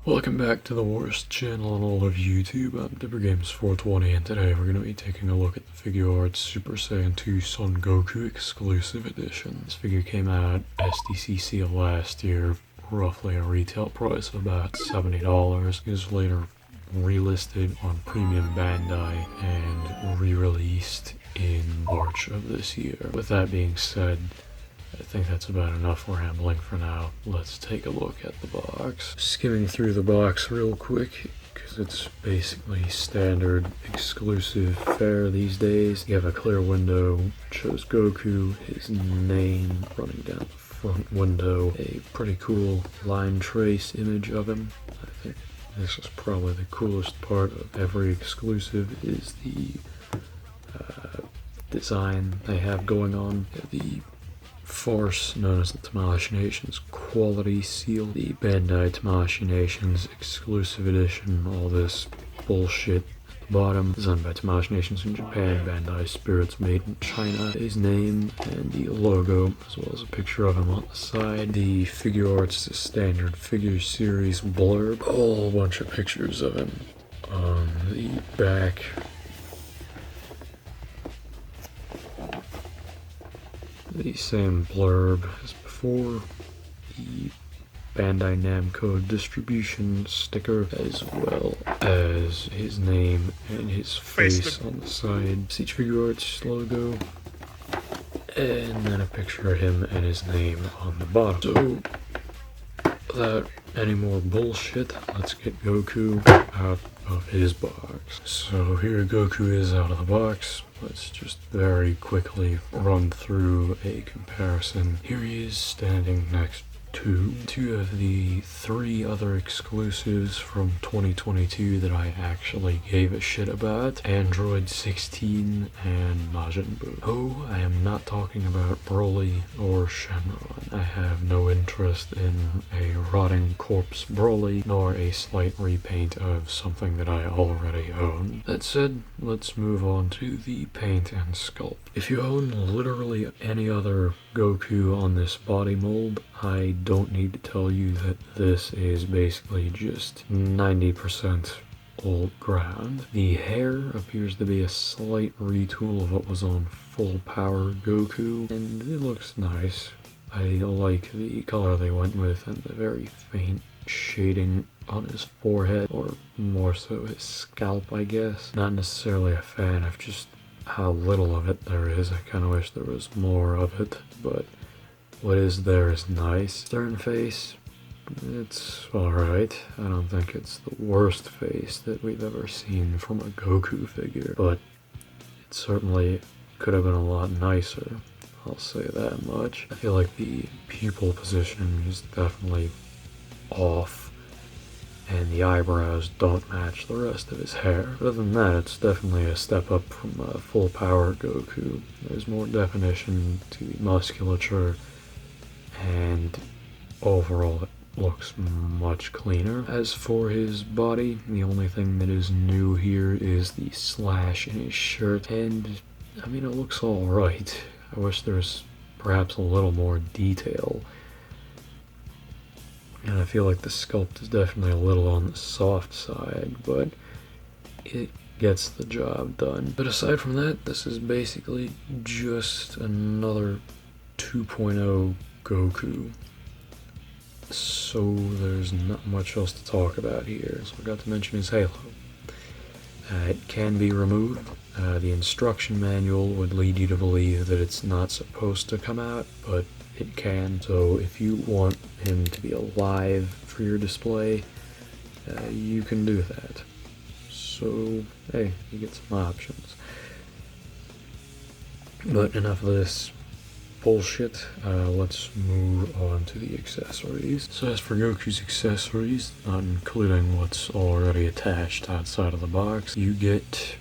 Welcome back to the worst channel on all of YouTube. I'm DipperGames420 and today we're going to be taking a look at the Figuarts Super Saiyan 2 Son Goku exclusive edition. This figure came out SDCC last year, roughly a retail price of about $70. It was later relisted on Premium Bandai and re-released in March of this year. With that being said, I think that's about enough rambling for now. Let's take a look at the box. Skimming through the box real quick, because it's basically standard exclusive fare these days. You have a clear window, shows Goku, his name running down the front window, a pretty cool line trace image of him. I think this is probably the coolest part of every exclusive is the design they have going on. The farce known as the Tamashii Nations Quality Seal, the Bandai Tamashii Nations Exclusive Edition, all this bullshit at the bottom, designed by Tamashii Nations in Japan, Bandai Spirits made in China, his name and the logo, as well as a picture of him on the side. The Figuarts, the standard figure series blurb, a whole bunch of pictures of him on the back. The same blurb as before, the Bandai Namco distribution sticker, as well as his name and his face on the side, S.H.Figuarts logo, and then a picture of him and his name on the bottom. So, without any more bullshit, let's get Goku out of his box. So here Goku is out of the box. Let's just very quickly run through a comparison. Here he is standing next to two of the three other exclusives from 2022 that I actually gave a shit about: Android 16 and Majin Buu. Oh, I am not talking about Broly or Shenron. I have no interest in a rotting corpse Broly, nor a slight repaint of something that I already own. That said, let's move on to the paint and sculpt. If you own literally any other Goku on this body mold, I don't need to tell you that this is basically just 90% old ground. The hair appears to be a slight retool of what was on full power Goku, and it looks nice. I like the color they went with and the very faint shading on his forehead, or more so his scalp, I guess. Not necessarily a fan of just how little of it there is. I kind of wish there was more of it, but what is there is nice. Stern face, it's alright. I don't think it's the worst face that we've ever seen from a Goku figure, but it certainly could have been a lot nicer. I'll say that much. I feel like the pupil position is definitely off, and the eyebrows don't match the rest of his hair. But other than that, it's definitely a step up from full power Goku. There's more definition to the musculature, and overall it looks much cleaner. As for his body, the only thing that is new here is the slash in his shirt, and I mean, it looks alright. I wish there was perhaps a little more detail. And I feel like the sculpt is definitely a little on the soft side, but it gets the job done. But aside from that, this is basically just another 2.0 Goku. So there's not much else to talk about here. So I forgot to mention his halo. It can be removed. The instruction manual would lead you to believe that it's not supposed to come out, but it can. So if you want him to be alive for your display, you can do that. So hey, you get some options. But enough of this bullshit. Let's move on to the accessories. So as for Goku's accessories, not including what's already attached outside of the box, you get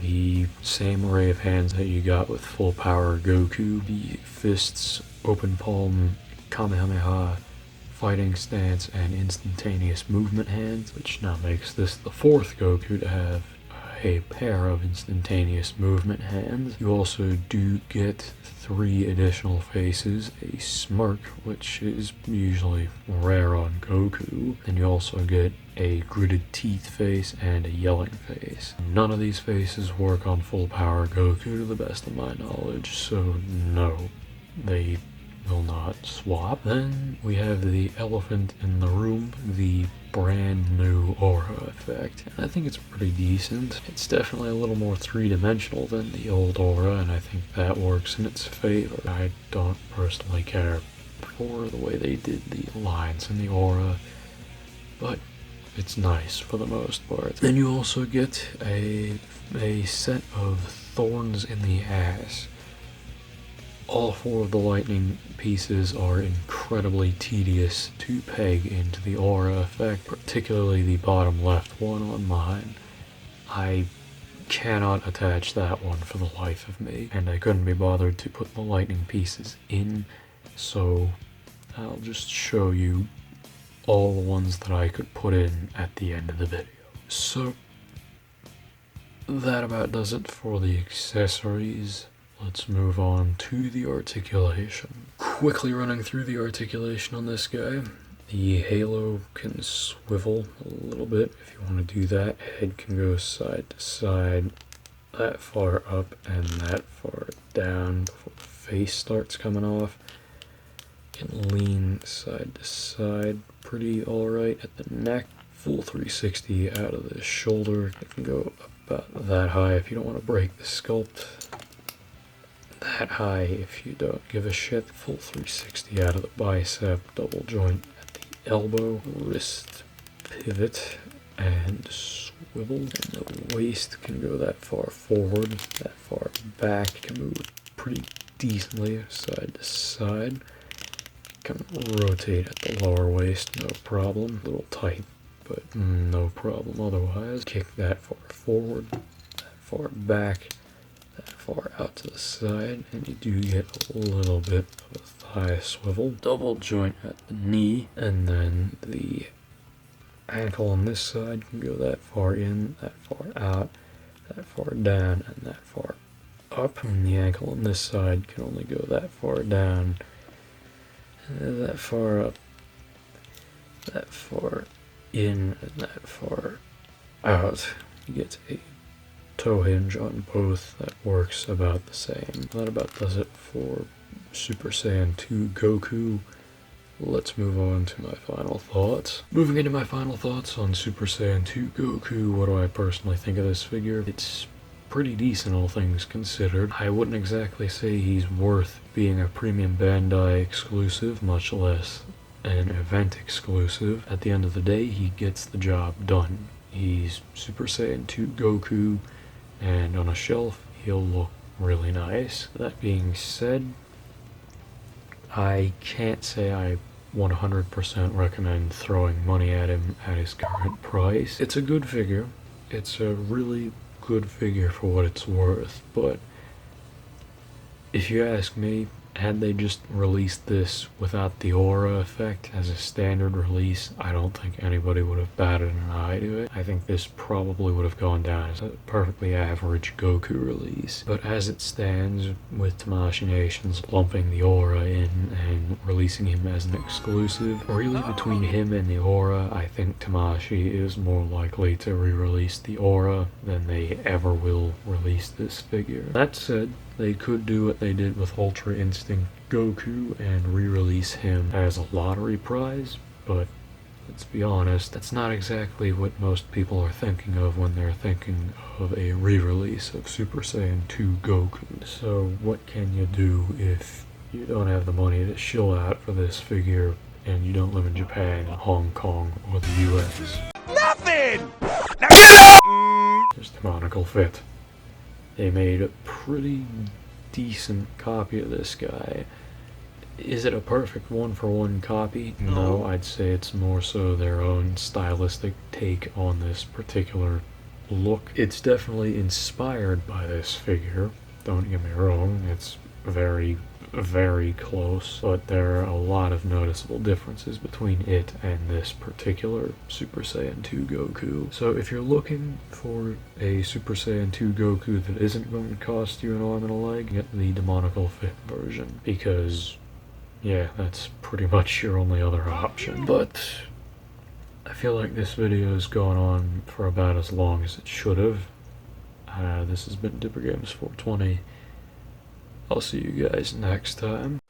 the same array of hands that you got with full power Goku. The fists, open palm, Kamehameha, fighting stance, and instantaneous movement hands, which now makes this the fourth Goku to have a pair of instantaneous movement hands. You also do get 3 additional faces, a smirk, which is usually rare on Goku, and you also get a gritted teeth face and a yelling face. None of these faces work on full power Goku to the best of my knowledge, so no, they will not swap. Then we have the elephant in the room, the brand new aura effect, and I think it's pretty decent. It's definitely a little more three-dimensional than the old aura, and I think that works in its favor. I don't personally care for the way they did the lines in the aura, but it's nice for the most part. Then you also get a set of thorns in the ass. All 4 of the lightning pieces are incredibly tedious to peg into the aura effect, particularly the bottom left one on mine. I cannot attach that one for the life of me, and I couldn't be bothered to put the lightning pieces in, so I'll just show you all the ones that I could put in at the end of the video. So that about does it for the accessories. Let's move on to the articulation. Quickly running through the articulation on this guy. The halo can swivel a little bit if you want to do that. Head can go side to side, that far up and that far down before the face starts coming off. Can lean side to side pretty alright at the neck. Full 360 out of the shoulder. It can go about that high if you don't want to break the sculpt. That high if you don't give a shit. Full 360 out of the bicep, double joint at the elbow, wrist pivot and swivel. And the waist can go that far forward, that far back. Can move pretty decently side to side. Can rotate at the lower waist, no problem. A little tight, but no problem otherwise. Kick that far forward, that far back, that far out to the side, and you do get a little bit of a thigh swivel. Double joint at the knee, and then the ankle on this side can go that far in, that far out, that far down, and that far up. And the ankle on this side can only go that far down, that far up, that far in, and that far out. You get a toe hinge on both that works about the same. That about does it for Super Saiyan 2 Goku. Let's move on to my final thoughts. Moving into my final thoughts on Super Saiyan 2 Goku, what do I personally think of this figure? It's pretty decent, all things considered. I wouldn't exactly say he's worth being a premium Bandai exclusive, much less an event exclusive. At the end of the day, he gets the job done. He's Super Saiyan 2 Goku, and on a shelf, he'll look really nice. That being said, I can't say I 100% recommend throwing money at him at his current price. It's a good figure. It's a really good figure for what it's worth, but if you ask me, had they just released this without the aura effect as a standard release, I don't think anybody would have batted an eye to it. I think this probably would have gone down as a perfectly average Goku release. But as it stands, with Tamashii Nations lumping the aura in and releasing him as an exclusive, really between him and the aura, I think Tamashii is more likely to re-release the aura than they ever will release this figure. That said, they could do what they did with Ultra Instinct Goku and re-release him as a lottery prize, but let's be honest, that's not exactly what most people are thinking of when they're thinking of a re-release of Super Saiyan 2 Goku. So what can you do if you don't have the money to shill out for this figure and you don't live in Japan, Hong Kong, or the US? Nothing! There's the monocle fit. They made a pretty decent copy of this guy. Is it a perfect one-for-one copy? No, I'd say it's more so their own stylistic take on this particular look. It's definitely inspired by this figure, don't get me wrong. It's very, very close, but there are a lot of noticeable differences between it and this particular Super Saiyan 2 Goku. So if you're looking for a Super Saiyan 2 Goku that isn't going to cost you an arm and a leg, get the demonical fit version, because yeah, that's pretty much your only other option. But I feel like this video has gone on for about as long as it should have. This has been Dipper Games 420. I'll see you guys next time.